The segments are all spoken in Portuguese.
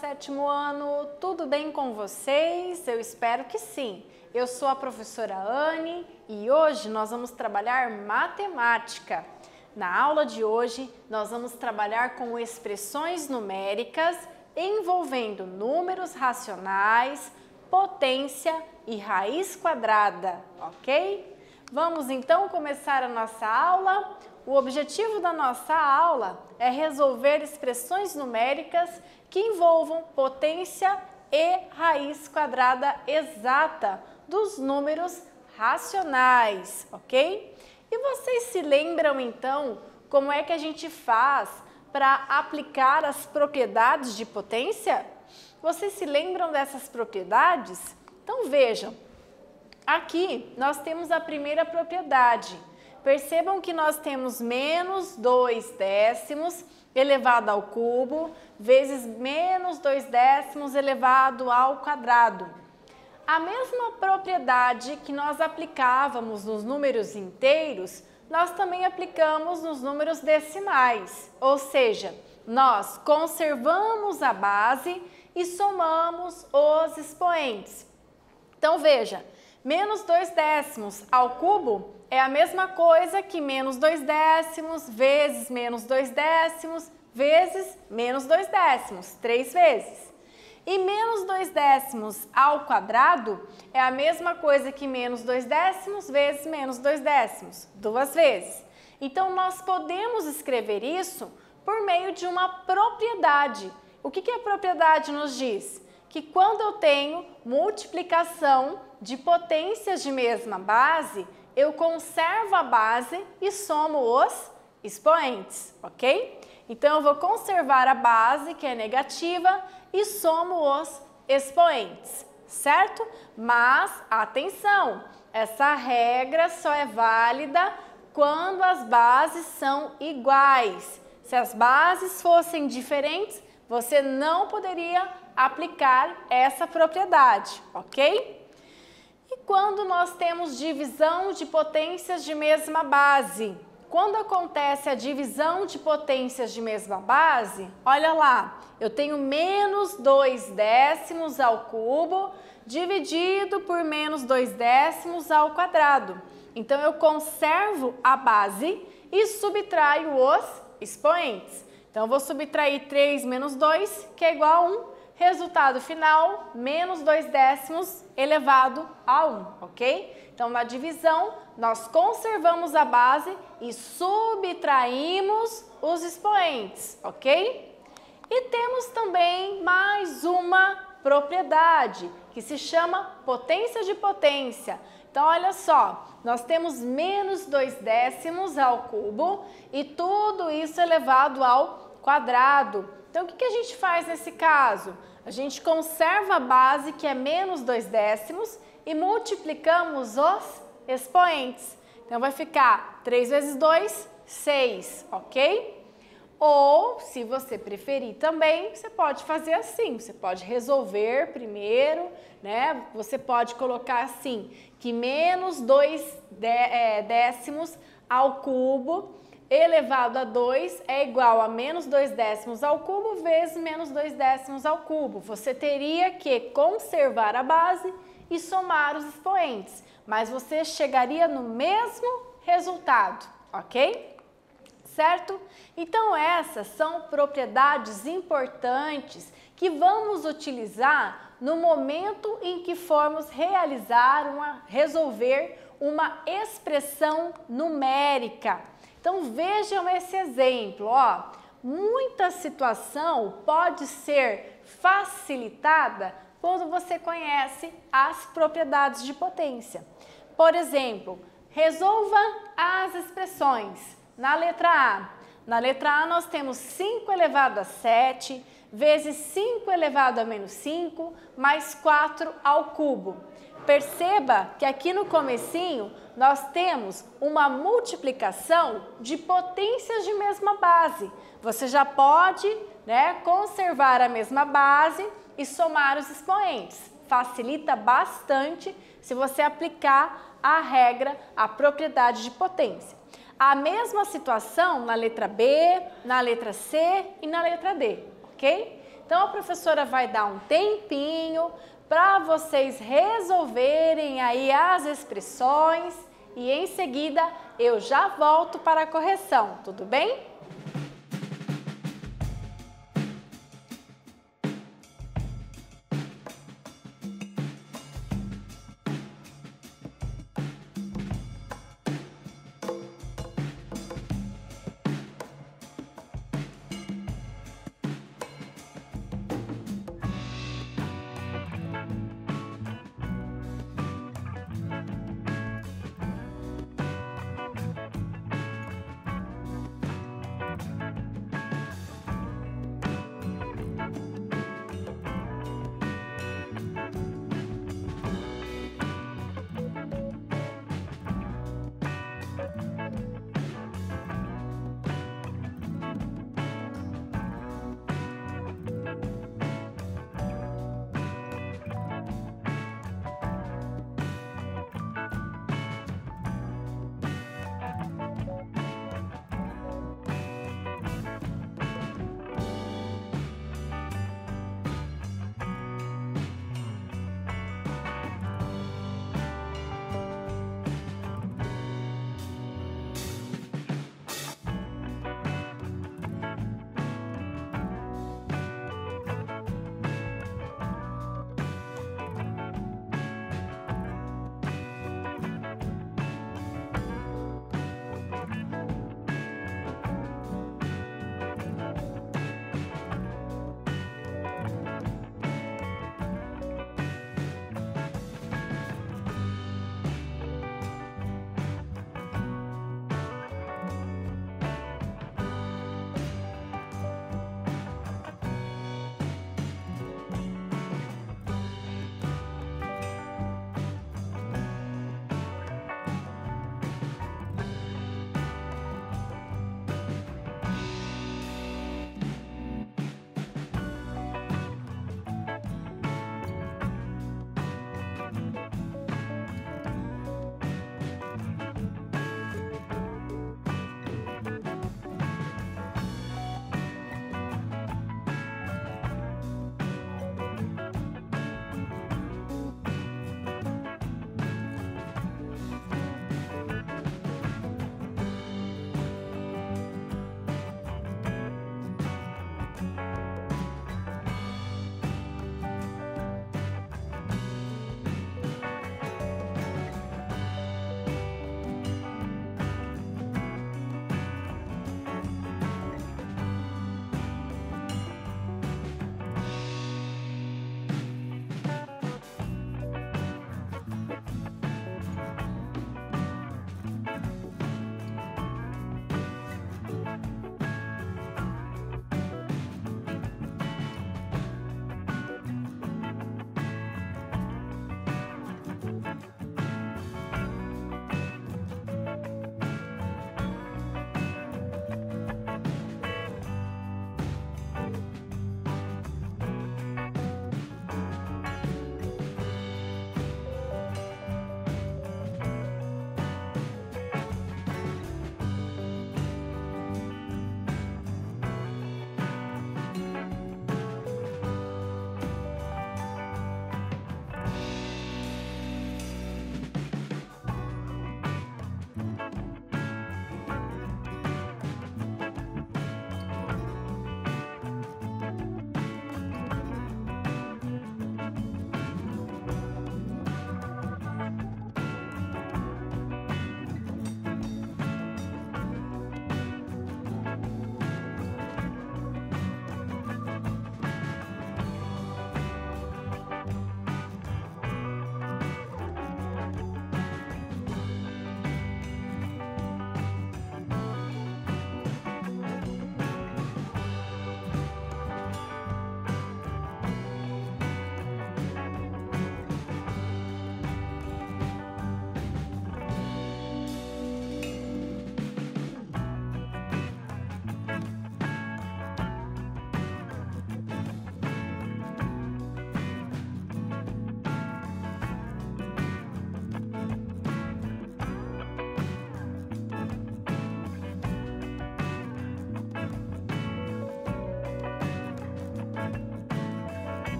sétimo ano, tudo bem com vocês? Eu espero que sim. Eu sou a professora Anne e hoje nós vamos trabalhar matemática. Na aula de hoje, nós vamos trabalhar com expressões numéricas envolvendo números racionais, potência e raiz quadrada, ok? Vamos então começar a nossa aula. O objetivo da nossa aula é resolver expressões numéricas que envolvam potência e raiz quadrada exata dos números racionais, ok? E vocês se lembram então como é que a gente faz para aplicar as propriedades de potência? Vocês se lembram dessas propriedades? Então vejam, aqui nós temos a primeira propriedade. Percebam que nós temos menos 2 décimos elevado ao cubo vezes menos 2 décimos elevado ao quadrado. A mesma propriedade que nós aplicávamos nos números inteiros, nós também aplicamos nos números decimais, ou seja, nós conservamos a base e somamos os expoentes. Então veja, menos 2 décimos ao cubo é a mesma coisa que menos 2 décimos vezes menos 2 décimos vezes menos 2 décimos, 3 vezes. E menos 2 décimos ao quadrado é a mesma coisa que menos 2 décimos vezes menos 2 décimos, 2 vezes. Então, nós podemos escrever isso por meio de uma propriedade. O que a propriedade nos diz? Que quando eu tenho multiplicação de potências de mesma base, eu conservo a base e somo os expoentes, ok? Então, eu vou conservar a base, que é negativa, e somo os expoentes, certo? Mas, atenção, essa regra só é válida quando as bases são iguais. Se as bases fossem diferentes, você não poderia aplicar essa propriedade, ok? E quando nós temos divisão de potências de mesma base? Quando acontece a divisão de potências de mesma base, olha lá, eu tenho menos 2 décimos ao cubo dividido por menos 2 décimos ao quadrado. Então, eu conservo a base e subtraio os expoentes. Então, eu vou subtrair 3 menos 2, que é igual a 1. Resultado final, menos 2 décimos elevado a 1, ok? Então, na divisão, nós conservamos a base e subtraímos os expoentes, ok? E temos também mais uma propriedade, que se chama potência de potência. Então, olha só, nós temos menos 2 décimos ao cubo e tudo isso elevado ao quadrado. Então, o que a gente faz nesse caso? A gente conserva a base, que é menos 2 décimos, e multiplicamos os expoentes. Então, vai ficar 3 vezes 2, 6, ok? Ou, se você preferir também, você pode fazer assim, você pode resolver primeiro, né? Você pode colocar assim, que menos 2 décimos ao cubo elevado a 2 é igual a menos 2 décimos ao cubo vezes menos 2 décimos ao cubo. Você teria que conservar a base e somar os expoentes, mas você chegaria no mesmo resultado, ok? Certo? Então, essas são propriedades importantes que vamos utilizar no momento em que formos resolver uma expressão numérica. Então, vejam esse exemplo, ó. Muita situação pode ser facilitada quando você conhece as propriedades de potência. Por exemplo, resolva as expressões. Na letra A. Na letra A nós temos 5 elevado a 7 vezes 5 elevado a menos 5 mais 4 ao cubo. Perceba que aqui no comecinho nós temos uma multiplicação de potências de mesma base. Você já pode, né, conservar a mesma base e somar os expoentes. Facilita bastante se você aplicar a regra, a propriedade de potência. A mesma situação na letra B, na letra C e na letra D, ok? Então a professora vai dar um tempinho para vocês resolverem aí as expressões e em seguida eu já volto para a correção, tudo bem?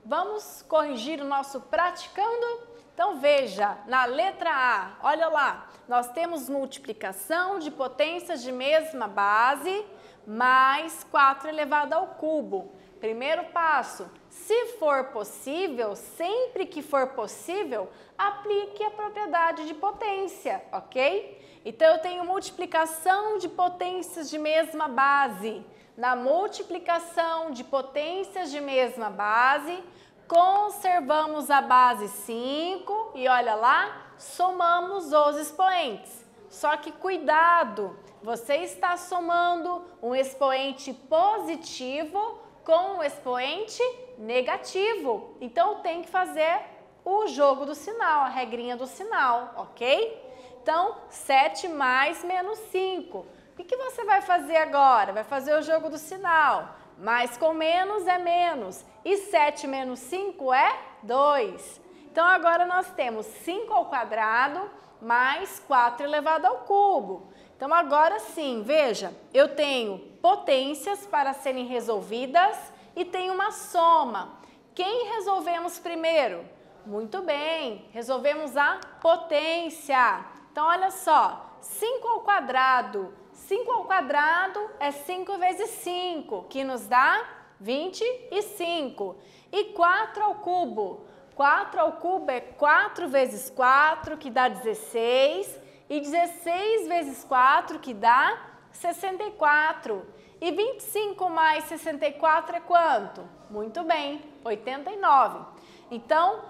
Vamos corrigir o nosso praticando? Então veja, na letra A, olha lá, nós temos multiplicação de potências de mesma base mais 4 elevado ao cubo. Primeiro passo, se for possível, sempre que for possível, aplique a propriedade de potência, ok? Então eu tenho multiplicação de potências de mesma base. Na multiplicação de potências de mesma base, conservamos a base 5 e olha lá, somamos os expoentes. Só que cuidado, você está somando um expoente positivo com um expoente negativo. Então tem que fazer o jogo do sinal, a regrinha do sinal, ok? Então 7 mais menos 5. O que você vai fazer agora? Vai fazer o jogo do sinal. Mais com menos é menos. E 7 menos 5 é 2. Então, agora nós temos 5 ao quadrado mais 4 elevado ao cubo. Então, agora sim, veja, eu tenho potências para serem resolvidas e tenho uma soma. Quem resolvemos primeiro? Muito bem, resolvemos a potência. Então, olha só, 5 ao quadrado. 5 ao quadrado é 5 vezes 5, que nos dá 25. E 4 ao cubo. 4 ao cubo é 4 vezes 4, que dá 16. E 16 vezes 4, que dá 64. E 25 mais 64 é quanto? Muito bem, 89. Então,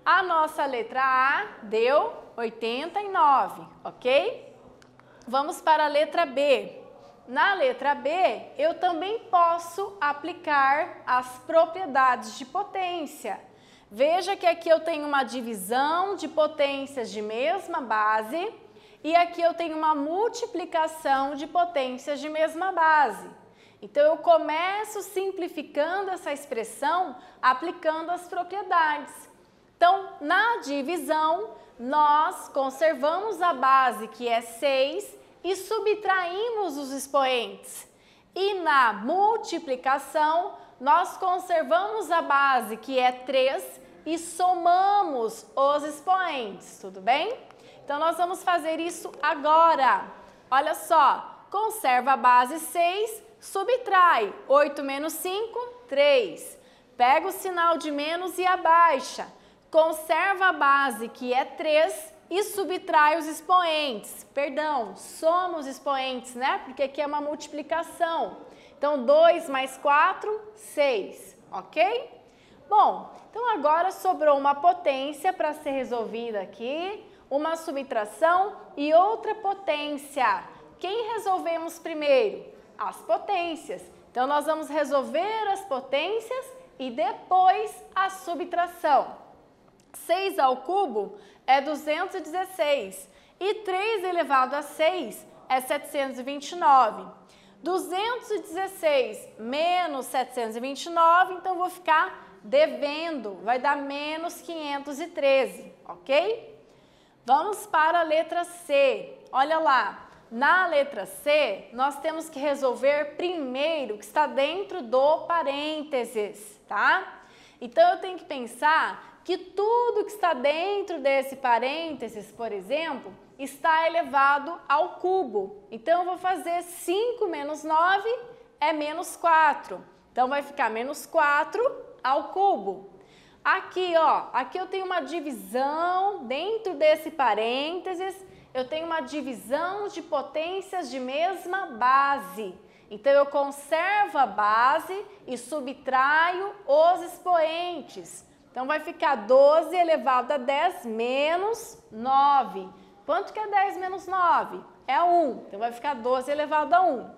a nossa letra A deu 89, ok? Vamos para a letra B. Na letra B, eu também posso aplicar as propriedades de potência. Veja que aqui eu tenho uma divisão de potências de mesma base e aqui eu tenho uma multiplicação de potências de mesma base. Então, eu começo simplificando essa expressão aplicando as propriedades. Então, na divisão, nós conservamos a base, que é 6, e subtraímos os expoentes. E na multiplicação, nós conservamos a base, que é 3, e somamos os expoentes, tudo bem? Então, nós vamos fazer isso agora. Olha só, conserva a base 6, subtrai 8 menos 5, 3. Pega o sinal de menos e abaixa. Conserva a base, que é 3, e subtrai os expoentes. Perdão, soma os expoentes, né? Porque aqui é uma multiplicação. Então, 2 mais 4, 6, ok? Bom, então agora sobrou uma potência para ser resolvida aqui, uma subtração e outra potência. Quem resolvemos primeiro? As potências. Então, nós vamos resolver as potências e depois a subtração. 6 ao cubo é 216 e 3 elevado a 6 é 729. 216 menos 729, então vou ficar devendo, vai dar menos 513, ok? Vamos para a letra C. Olha lá, na letra C, nós temos que resolver primeiro o que está dentro do parênteses, tá? Então, eu tenho que pensar que tudo que está dentro desse parênteses, por exemplo, está elevado ao cubo. Então, eu vou fazer 5 menos 9 é menos 4. Então, vai ficar menos 4 ao cubo. Aqui, ó, aqui eu tenho uma divisão dentro desse parênteses, eu tenho uma divisão de potências de mesma base. Então, eu conservo a base e subtraio os expoentes. Então, vai ficar 12 elevado a 10 menos 9. Quanto que é 10 menos 9? É 1. Então, vai ficar 12 elevado a 1.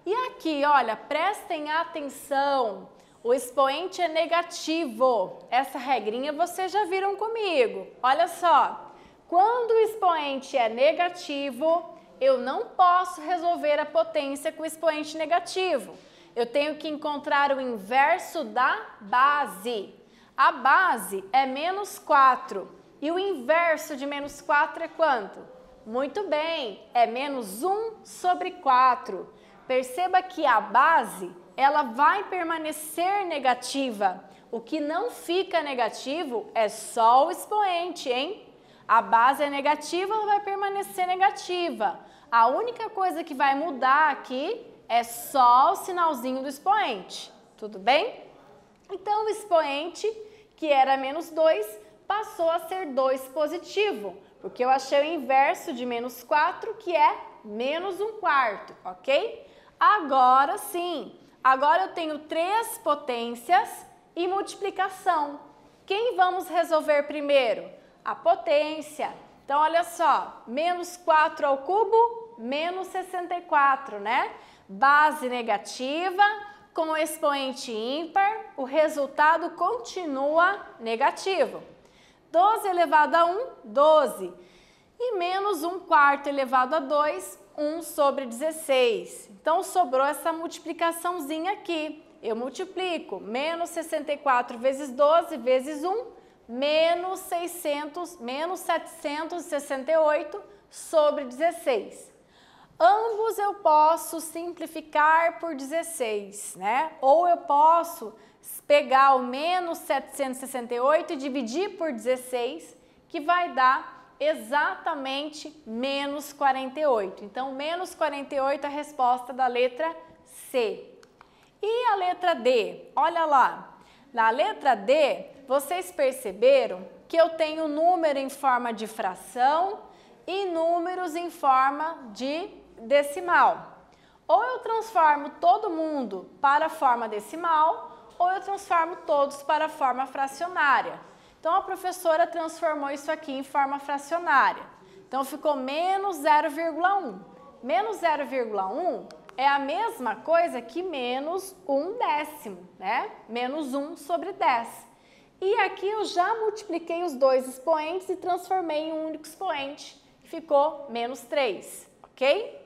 E aqui, olha, prestem atenção. O expoente é negativo. Essa regrinha vocês já viram comigo. Olha só. Quando o expoente é negativo, eu não posso resolver a potência com o expoente negativo. Eu tenho que encontrar o inverso da base. A base é menos 4 e o inverso de menos 4 é quanto? Muito bem, é menos 1 sobre 4. Perceba que a base, ela vai permanecer negativa. O que não fica negativo é só o expoente, hein? A base é negativa, ela vai permanecer negativa. A única coisa que vai mudar aqui é só o sinalzinho do expoente, tudo bem? Então, o expoente, que era menos 2, passou a ser 2 positivo, porque eu achei o inverso de menos 4, que é menos 1/4, ok? Agora sim, agora eu tenho 3 potências e multiplicação. Quem vamos resolver primeiro? A potência. Então, olha só, menos 4 ao cubo, menos 64, né? Base negativa com expoente ímpar, o resultado continua negativo. 12 elevado a 1, 12. E menos 1/4 elevado a 2, 1 sobre 16. Então, sobrou essa multiplicaçãozinha aqui. Eu multiplico menos 64 vezes 12 vezes 1, menos 768 sobre 16. Ambos eu posso simplificar por 16, né? Ou eu posso pegar o menos 768 e dividir por 16, que vai dar exatamente menos 48. Então, menos 48 é a resposta da letra C. E a letra D? Olha lá. Na letra D, vocês perceberam que eu tenho número em forma de fração e números em forma de decimal. Ou eu transformo todo mundo para a forma decimal, ou eu transformo todos para a forma fracionária. Então, a professora transformou isso aqui em forma fracionária. Então, ficou menos 0,1. Menos 0,1 é a mesma coisa que menos 1/10, né? Menos 1 sobre 10. E aqui eu já multipliquei os dois expoentes e transformei em um único expoente. Ficou menos 3, ok?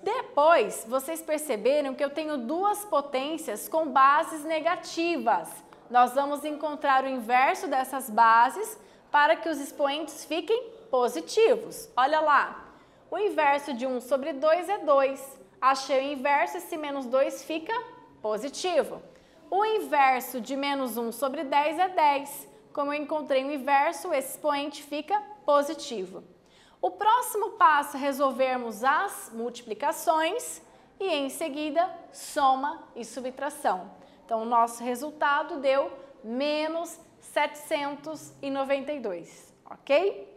Depois, vocês perceberam que eu tenho duas potências com bases negativas. Nós vamos encontrar o inverso dessas bases para que os expoentes fiquem positivos. Olha lá, o inverso de 1 sobre 2 é 2. Achei o inverso, esse menos 2 fica positivo. O inverso de menos 1 sobre 10 é 10. Como eu encontrei o inverso, esse expoente fica positivo. O próximo passo é resolvermos as multiplicações e, em seguida, soma e subtração. Então, o nosso resultado deu menos 792, ok?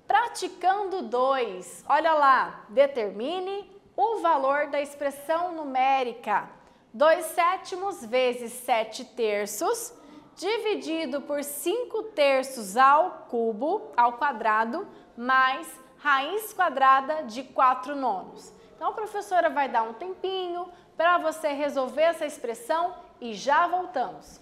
Praticando 2, olha lá, determine o valor da expressão numérica 2/7 vezes 7/3 dividido por 5/3 ao quadrado, mais raiz quadrada de 4/9. Então, a professora vai dar um tempinho para você resolver essa expressão e já voltamos.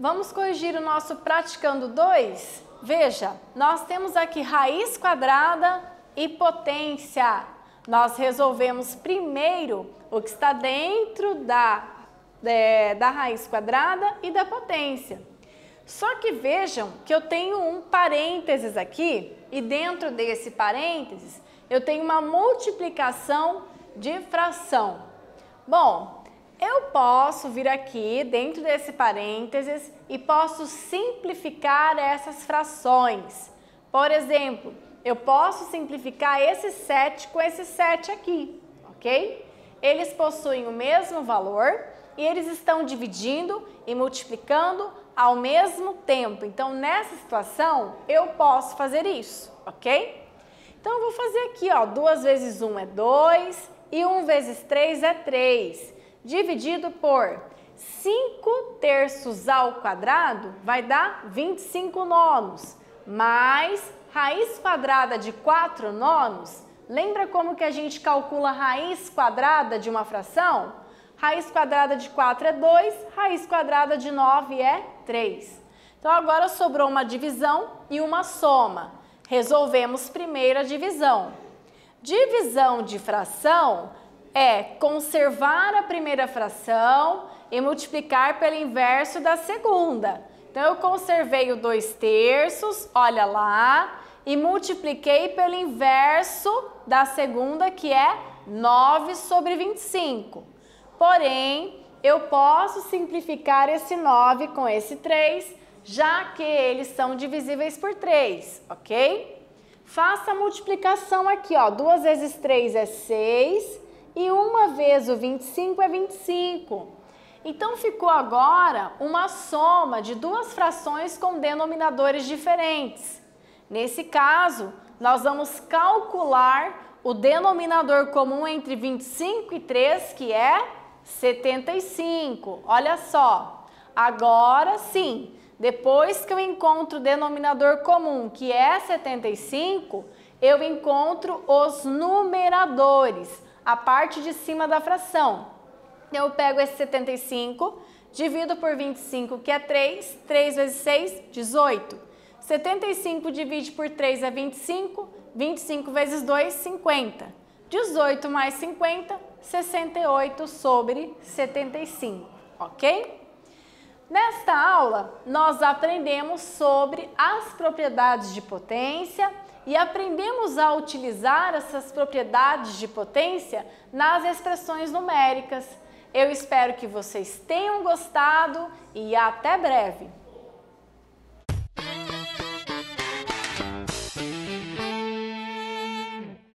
Vamos corrigir o nosso praticando 2? Veja, nós temos aqui raiz quadrada e potência. Nós resolvemos primeiro o que está dentro da raiz quadrada e da potência. Só que vejam que eu tenho um parênteses aqui e dentro desse parênteses eu tenho uma multiplicação de fração. Bom, eu posso vir aqui dentro desse parênteses e posso simplificar essas frações. Por exemplo, eu posso simplificar esse 7 com esse 7 aqui, ok? Eles possuem o mesmo valor e eles estão dividindo e multiplicando ao mesmo tempo. Então, nessa situação, eu posso fazer isso, ok? Então, eu vou fazer aqui, ó, 2 vezes 1 é 2 e 1 vezes 3 é 3. Dividido por 5 terços ao quadrado vai dar 25 nonos, mais raiz quadrada de 4 nonos. Lembra como que a gente calcula a raiz quadrada de uma fração? Raiz quadrada de 4 é 2, raiz quadrada de 9 é 3. Então, agora sobrou uma divisão e uma soma. Resolvemos primeiro a divisão. Divisão de fração é conservar a primeira fração e multiplicar pelo inverso da segunda. Então, eu conservei o 2 terços, olha lá, e multipliquei pelo inverso da segunda, que é 9 sobre 25. Porém, eu posso simplificar esse 9 com esse 3, já que eles são divisíveis por 3, ok? Faça a multiplicação aqui, ó. 2 vezes 3 é 6 e 1 vezes o 25 é 25. Então, ficou agora uma soma de duas frações com denominadores diferentes. Nesse caso, nós vamos calcular o denominador comum entre 25 e 3, que é 75. Olha só, agora sim, depois que eu encontro o denominador comum, que é 75, eu encontro os numeradores, a parte de cima da fração. Eu pego esse 75, divido por 25, que é 3, 3 vezes 6, 18. 75 divide por 3 é 25, 25 vezes 2, 50. 18 mais 50, 68 sobre 75, ok? Nesta aula, nós aprendemos sobre as propriedades de potência e aprendemos a utilizar essas propriedades de potência nas expressões numéricas. Eu espero que vocês tenham gostado e até breve!